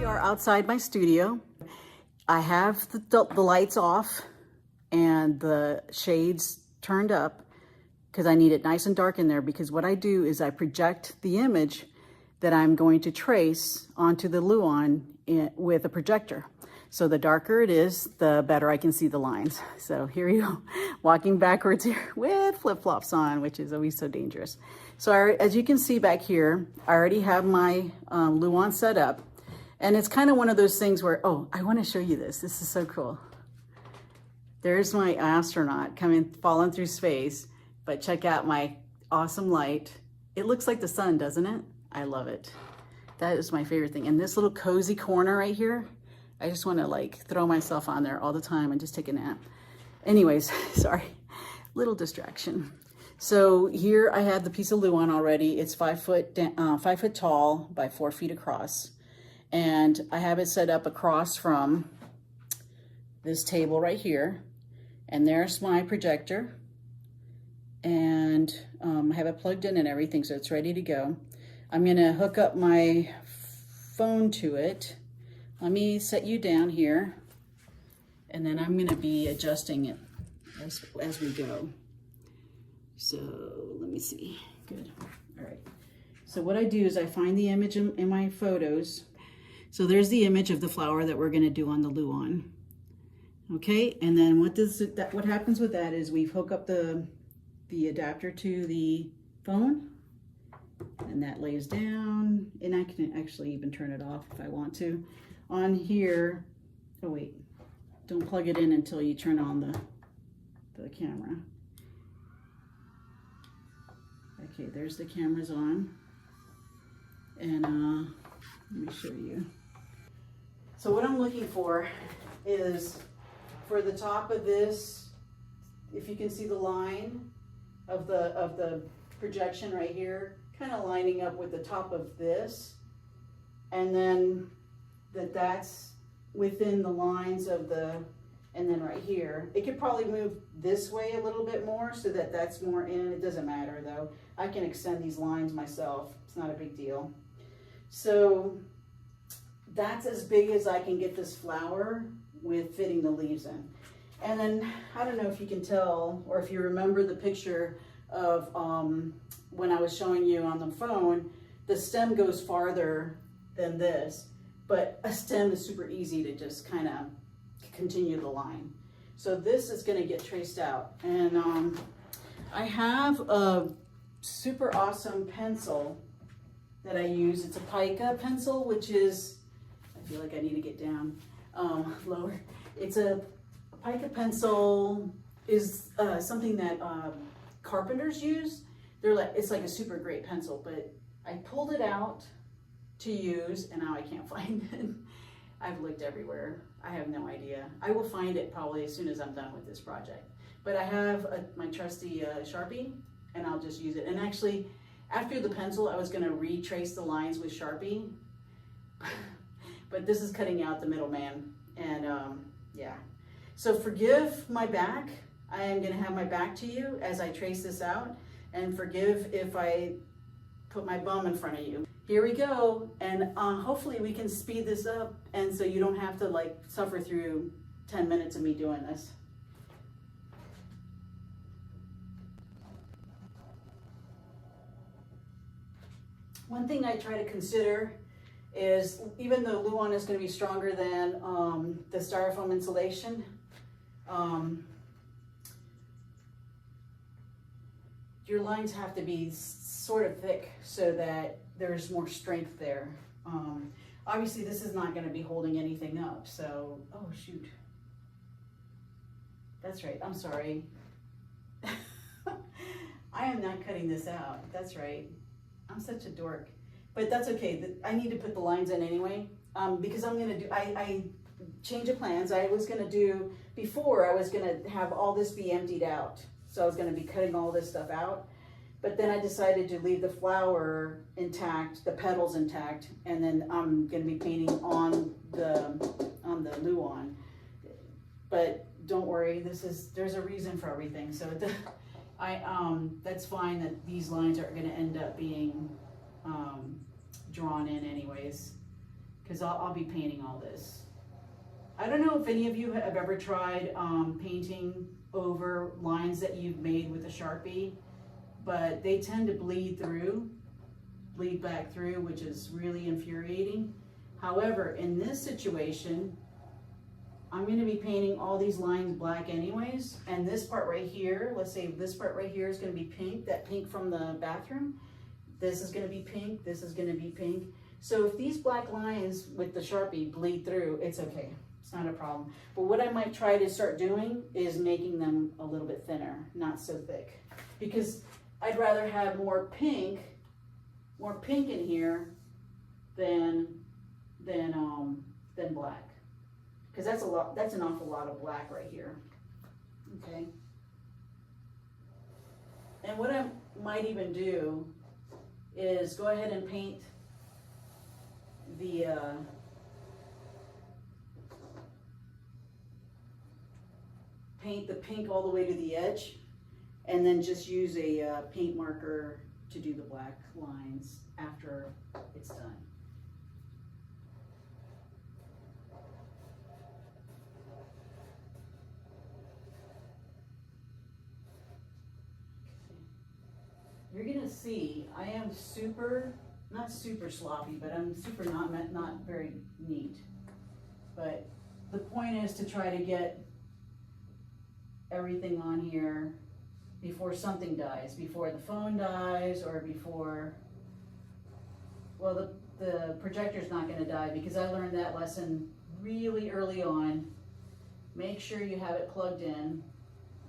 We are outside my studio. I have the lights off and the shades turned up because I need it nice and dark in there, because what I do is I project the image that I'm going to trace onto the Luan with a projector. So the darker it is, the better I can see the lines. So here you go, walking backwards here with flip-flops on, which is always so dangerous. So as you can see back here, I already have my Luan set up. And it's kind of one of those things where, oh, I want to show you this. This is so cool. There's my astronaut falling through space, but check out my awesome light. It looks like the sun, doesn't it? I love it. That is my favorite thing. And this little cozy corner right here, I just want to like throw myself on there all the time and just take a nap. Anyways, sorry, little distraction. So here I have the piece of Luan already. It's 5 foot tall by 4 feet across. And I have it set up across from this table right here. And there's my projector. And I have it plugged in and everything, so it's ready to go. I'm gonna hook up my phone to it. Let me set you down here. And then I'm gonna be adjusting it as we go. So let me see, good, all right. So what I do is I find the image in my photos. So there's the image of the flower that we're gonna do on the Luan. Okay, and then what happens with that is we hook up the adapter to the phone, and that lays down, and I can actually even turn it off if I want to. On here, oh wait, don't plug it in until you turn on the camera. Okay, there's the cameras on, and let me show you. So what I'm looking for is for the top of this, if you can see the line of the projection right here, kind of lining up with the top of this, and then that's within the lines of and then right here. It could probably move this way a little bit more so that that's more in. It doesn't matter though. I can extend these lines myself. It's not a big deal. So that's as big as I can get this flower with fitting the leaves in. And then, I don't know if you can tell, or if you remember the picture of when I was showing you on the phone, the stem goes farther than this, but a stem is super easy to just kind of continue the line. So this is gonna get traced out. And I have a super awesome pencil that I use. It's a pica pencil, which is, I feel like I need to get down lower. It's a pica pencil is something that carpenters use. It's like a super great pencil, but I pulled it out to use and now I can't find it. I've looked everywhere. I have no idea. I will find it probably as soon as I'm done with this project. But I have my trusty Sharpie, and I'll just use it. And actually, after the pencil, I was gonna retrace the lines with Sharpie, but this is cutting out the middleman, and yeah. So forgive my back. I am gonna have my back to you as I trace this out, and forgive if I put my bum in front of you. Here we go, and hopefully we can speed this up, and so you don't have to like suffer through 10 minutes of me doing this. One thing I try to consider is, even though Luan is going to be stronger than the styrofoam insulation, your lines have to be sort of thick so that there's more strength there. Obviously this is not going to be holding anything up, so, oh shoot. That's right, I'm sorry. I am not cutting this out, that's right. I'm such a dork, but that's okay. I need to put the lines in anyway, because I'm gonna do, I change of plans. I was gonna do, before I was gonna have all this be emptied out. So I was gonna be cutting all this stuff out, but then I decided to leave the flower intact, the petals intact, and then I'm gonna be painting on the Luan. But don't worry, there's a reason for everything. So that's fine that these lines are gonna end up being drawn in anyways. because I'll be painting all this. I don't know if any of you have ever tried painting over lines that you've made with a Sharpie, but they tend to bleed back through, which is really infuriating. However, in this situation, I'm going to be painting all these lines black anyways, and this part right here, let's say this part right here is going to be pink, that pink from the bathroom. This is going to be pink, this is going to be pink. So if these black lines with the Sharpie bleed through, it's okay. It's not a problem. But what I might try to start doing is making them a little bit thinner, not so thick. Because I'd rather have more pink in here than black. Because that's an awful lot of black right here. Okay. And what I might even do is go ahead and paint the pink all the way to the edge, and then just use a paint marker to do the black lines after it's done. You're gonna see I am not super sloppy, but I'm super not very neat. But the point is to try to get everything on here before something dies, before the phone dies, or before, well, the projector's not gonna die, because I learned that lesson really early on. Make sure you have it plugged in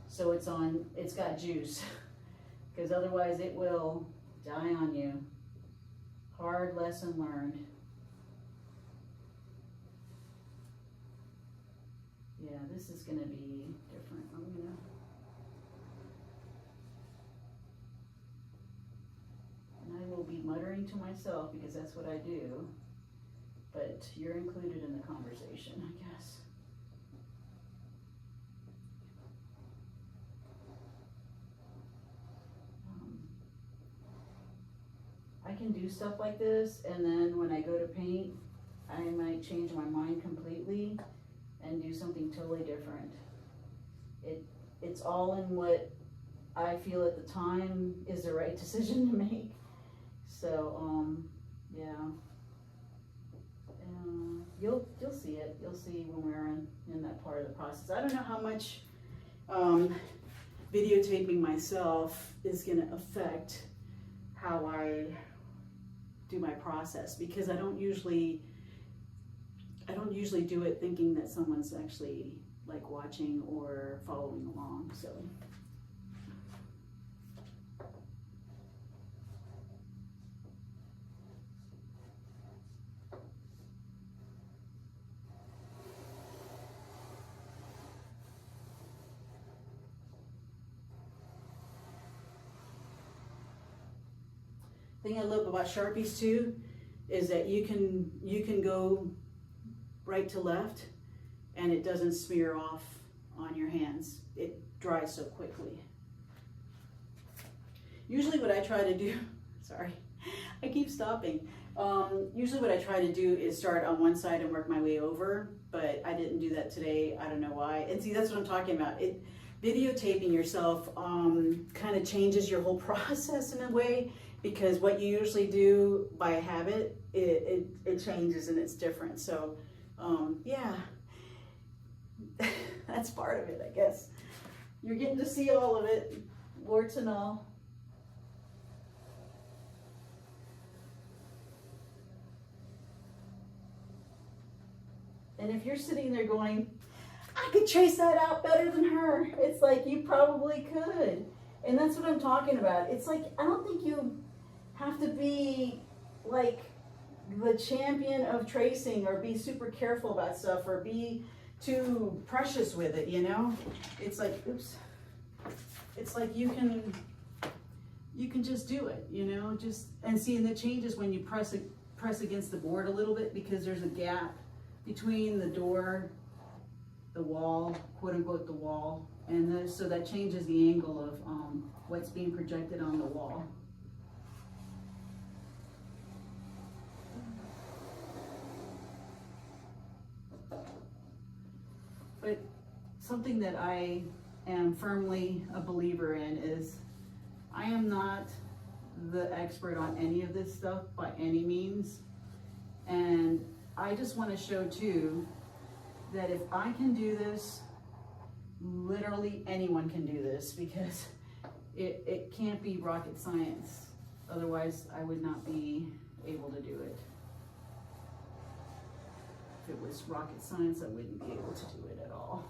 so it's got juice. Because otherwise it will die on you. Hard lesson learned. Yeah, this is gonna be different. And I will be muttering to myself because that's what I do. But you're included in the conversation, I guess. I can do stuff like this, and then when I go to paint, I might change my mind completely and do something totally different. It's all in what I feel at the time is the right decision to make. So, yeah. You'll see it. You'll see when we're in that part of the process. I don't know how much videotaping myself is going to affect how I do my process, because I don't usually do it thinking that someone's actually like watching or following along. So thing I love about Sharpies too is that you can go right to left and it doesn't smear off on your hands. It dries so quickly. Usually what I try to do, sorry, I keep stopping. Usually what I try to do is start on one side and work my way over, but I didn't do that today. I don't know why. And see, that's what I'm talking about. Videotaping yourself kind of changes your whole process in a way, because what you usually do by habit, it changes and it's different. So yeah, that's part of it, I guess. You're getting to see all of it, warts and all. And if you're sitting there going, I could trace that out better than her, it's like, you probably could. And that's what I'm talking about. It's like, I don't think you have to be like the champion of tracing or be super careful about stuff or be too precious with it, you know? It's like, oops. It's like you can just do it, you know? And seeing the changes when you press against the board a little bit, because there's a gap between the door, the wall, quote unquote, the wall, and so that changes the angle of what's being projected on the wall. something that I am firmly a believer in is I am not the expert on any of this stuff by any means. And I just want to show too that if I can do this, literally anyone can do this, because it can't be rocket science. Otherwise, I would not be able to do it. If it was rocket science, I wouldn't be able to do it at all.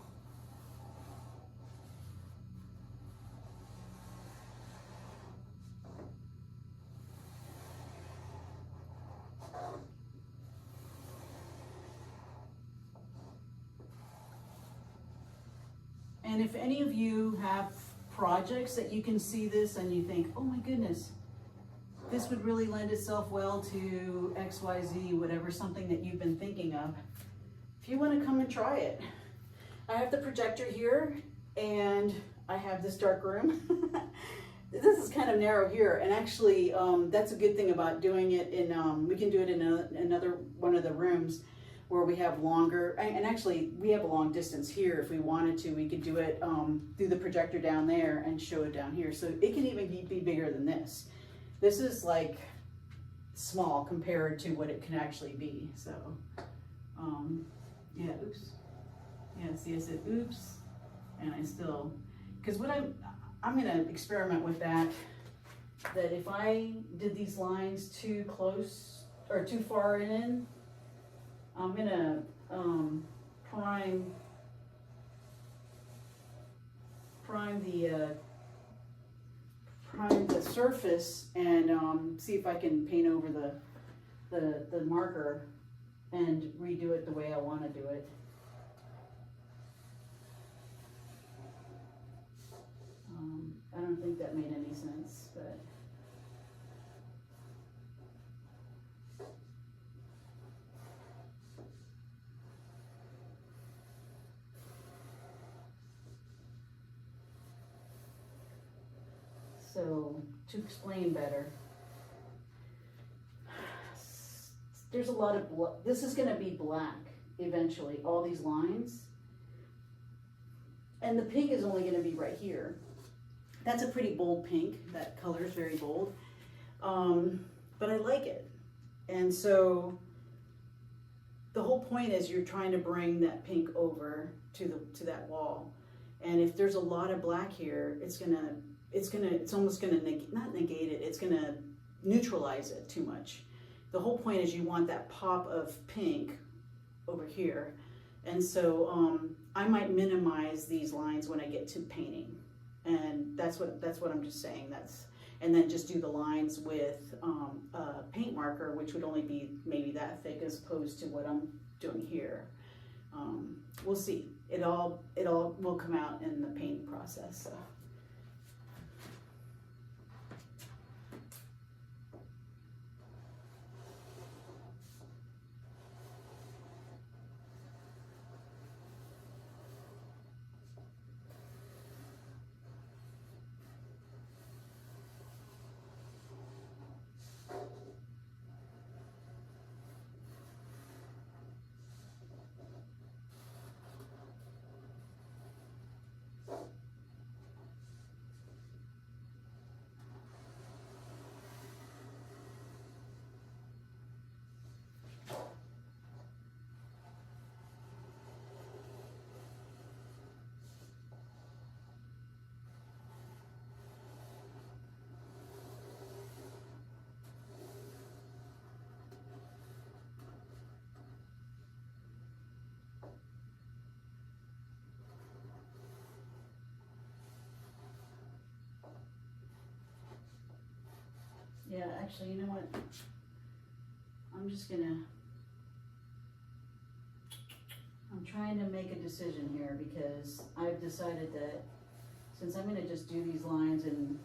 And if any of you have projects that you can see this and you think, oh my goodness, this would really lend itself well to XYZ, whatever, something that you've been thinking of, if you want to come and try it. I have the projector here and I have this dark room. This is kind of narrow here, and actually that's a good thing about doing it in, we can do it in another one of the rooms where we have longer, and actually we have a long distance here. If we wanted to, we could do it through the projector down there and show it down here. So it can even be bigger than this. This is like small compared to what it can actually be. So yeah, oops. Yeah, see, I said oops, and I still, because what I'm gonna experiment with that if I did these lines too close or too far in, I'm gonna prime the surface and see if I can paint over the marker and redo it the way I want to do it. I don't think that made any sense, but so to explain better, there's a lot of this is going to be black eventually, all these lines, and the pink is only going to be right here. That's a pretty bold pink. That color is very bold, but I like it. And so the whole point is you're trying to bring that pink over to that wall. And if there's a lot of black here, it's almost gonna not negate it. It's gonna neutralize it too much. The whole point is you want that pop of pink over here. And so I might minimize these lines when I get to painting. And that's what I'm just saying. And then just do the lines with a paint marker, which would only be maybe that thick as opposed to what I'm doing here. We'll see. It all will come out in the painting process. So. Yeah, actually, you know what? I'm trying to make a decision here, because I've decided that since I'm gonna just do these lines and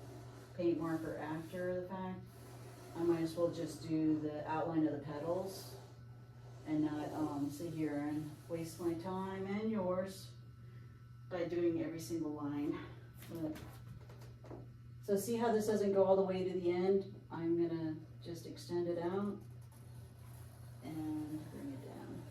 paint marker after the fact, I might as well just do the outline of the petals and not sit here and waste my time and yours by doing every single line. But, so see how this doesn't go all the way to the end? I'm gonna just extend it out and bring it down.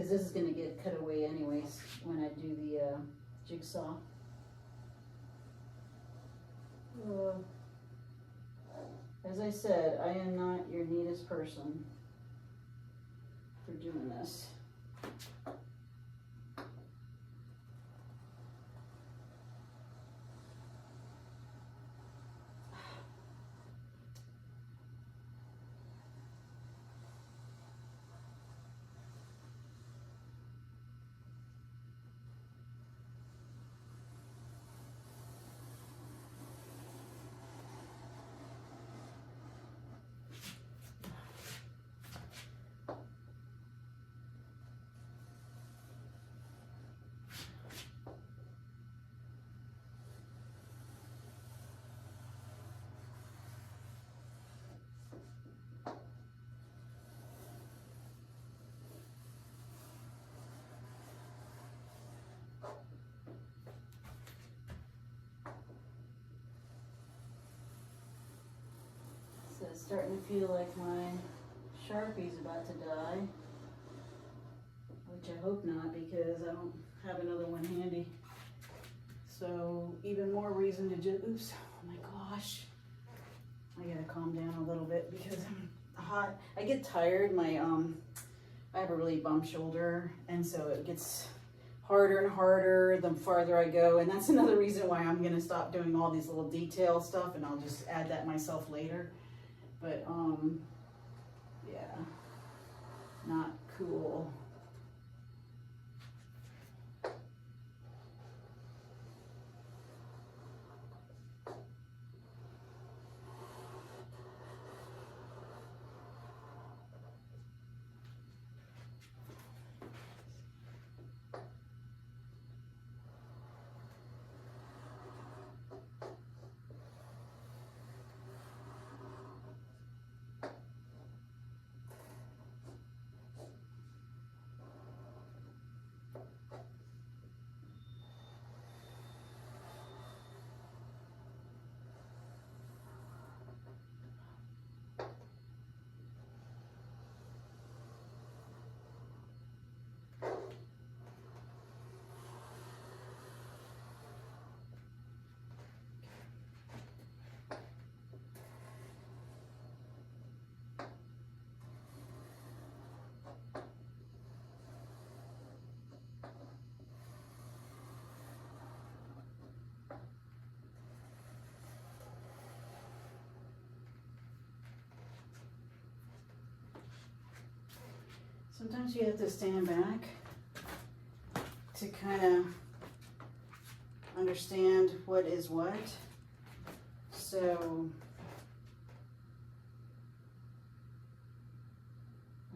because this is going to get cut away anyways when I do the jigsaw. As I said, I am not your neatest person for doing this. So it's starting to feel like my Sharpie's about to die, which I hope not because I don't have another one handy. So even more reason to just, oops, oh my gosh. I gotta calm down a little bit because I'm hot. I get tired, I have a really bump shoulder, and so it gets harder and harder the farther I go, and that's another reason why I'm gonna stop doing all these little detail stuff, and I'll just add that myself later. But yeah, not cool. Sometimes you have to stand back to kind of understand what is what. So,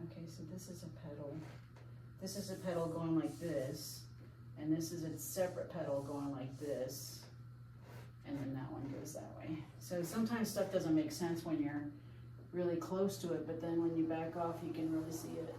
okay, so this is a pedal. This is a pedal going like this, and this is a separate pedal going like this, and then that one goes that way. So sometimes stuff doesn't make sense when you're really close to it, but then when you back off, you can really see it.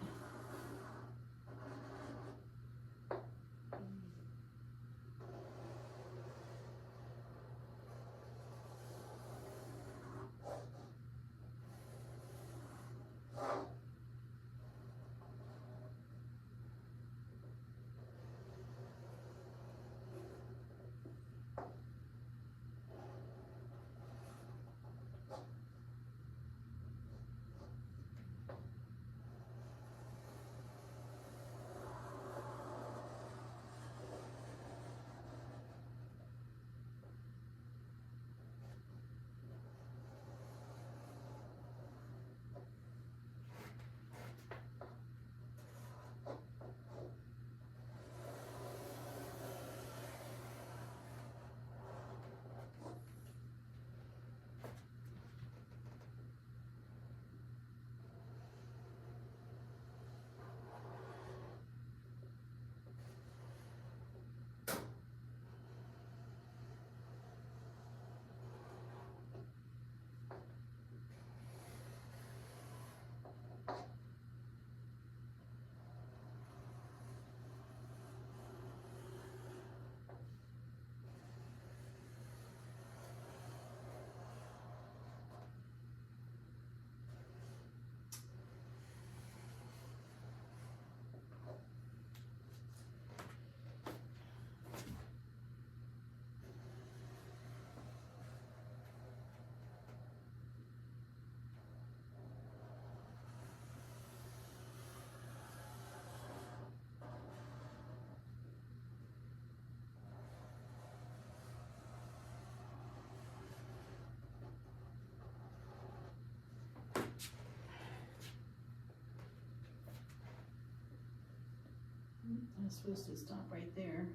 It's supposed to stop right there.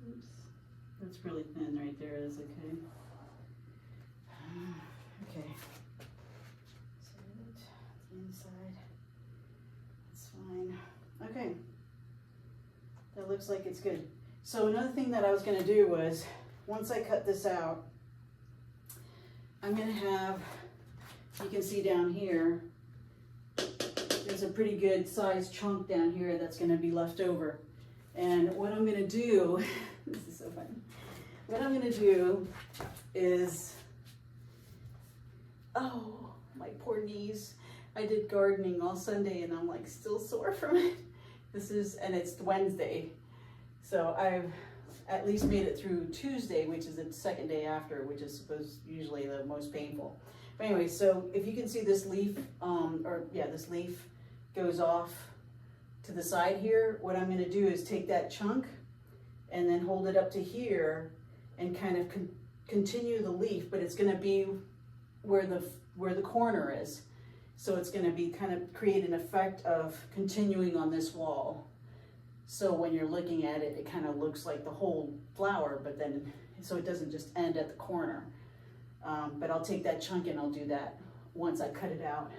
Oops. That's really thin right there. Is okay. Okay. So the inside. It's fine. Okay. That looks like it's good. So another thing that I was going to do was, once I cut this out, I'm going to have, you can see down here, there's a pretty good sized chunk down here that's going to be left over. And what I'm going to do, this is so funny, what I'm going to do is, oh, my poor knees. I did gardening all Sunday and I'm like still sore from it. And it's Wednesday. So I've at least made it through Tuesday, which is the second day after, which is usually the most painful. But anyway, so if you can see this leaf, this leaf goes off to the side here. What I'm going to do is take that chunk and then hold it up to here and kind of continue the leaf, but it's going to be where the corner is. So it's going to be kind of create an effect of continuing on this wall. So when you're looking at it, it kind of looks like the whole flower, but then, so it doesn't just end at the corner. But I'll take that chunk and I'll do that once I cut it out.